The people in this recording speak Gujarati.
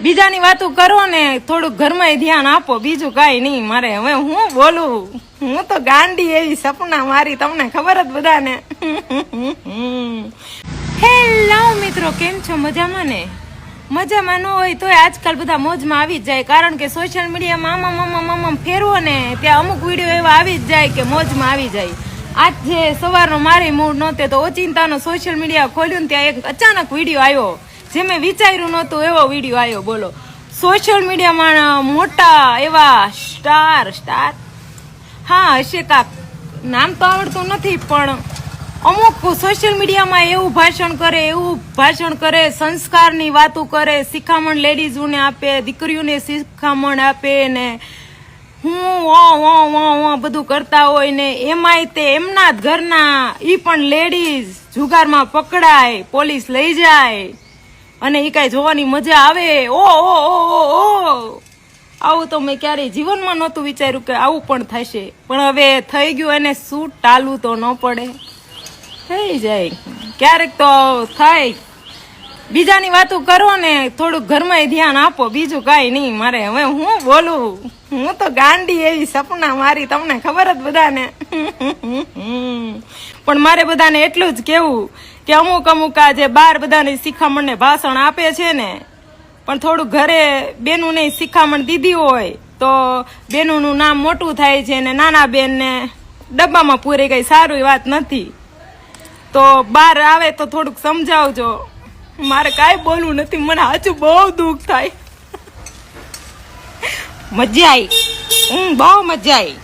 બીજાની વાતો કરો ને થોડુંક ઘરમાં ધ્યાન આપો, બીજું કાંઈ નહીં મારે. હવે હું બોલું, હું તો ગાંડી એવી સપના મારી, તમને ખબર જ બધાને. હેલો મિત્રો, કેમ છો? મજામાં ને? મજામાં ન હોય તોય આજકાલ બધા મોજમાં આવી જ જાય, કારણ કે સોશિયલ મીડિયામાં આમાં ફેરવો ને ત્યાં અમુક વિડીયો એવા આવી જ જાય કે મોજમાં આવી જાય. આજ જે સવારનો મારે મૂડ નહોતે તો ઓચિંતાનો સોશિયલ મીડિયા ખોલ્યું ને ત્યાં એક અચાનક વિડીયો આવ્યો જે મેં વિચાર્યું નહોતું એવો વિડીયો આવ્યો. બોલો, સોશિયલ મીડિયામાં મોટા એવા સ્ટાર હા હશે કાક, નામ તો આવડતું નથી, પણ અમુક સોશિયલ મીડિયામાં એવું ભાષણ કરે, સંસ્કારની વાતો કરે, શિખામણ લેડીઝોને આપે, દીકરીઓને શિખામણ આપે ને હું બધું કરતા હોય ને એમાંય તે એમના જ ઘરના ઈ પણ લેડીઝ જુગારમાં પકડાય, પોલીસ લઈ જાય અને ઈ કઈ જોવાની મજા આવે. આવું તો મેં ક્યારેય જીવનમાં નહોતું વિચાર્યું કે આવું પણ થશે, પણ હવે થઈ ગયું. એને શું ટાળવું તો ન પડે, થઈ જાય ક્યારેક તો થાય. બીજાની વાતો કરો ને થોડુંક ઘરમાં ધ્યાન આપો, બીજું કાંઈ નહીં મારે. હવે હું બોલું, હું તો ગાંડી એવી સપના મારી, તમને ખબર જ બધાને. પણ મારે બધાને એટલું જ કેવું કે અમુક આ જે બાર બધાની શિખામણને ભાષણ આપે છે ને, પણ થોડું ઘરે બેનુંને શિખામણ દીધી હોય તો બેનુંનું નામ મોટું થાય છે ને નાના બેનને ડબ્બામાં પૂરી કઈ સારી વાત નથી. તો બહાર આવે તો થોડુંક સમજાવજો. મારે કાંઈ બોલવું નથી, મને સાચું બહુ દુઃખ થાય. મજા આવી, બહુ મજા આવી.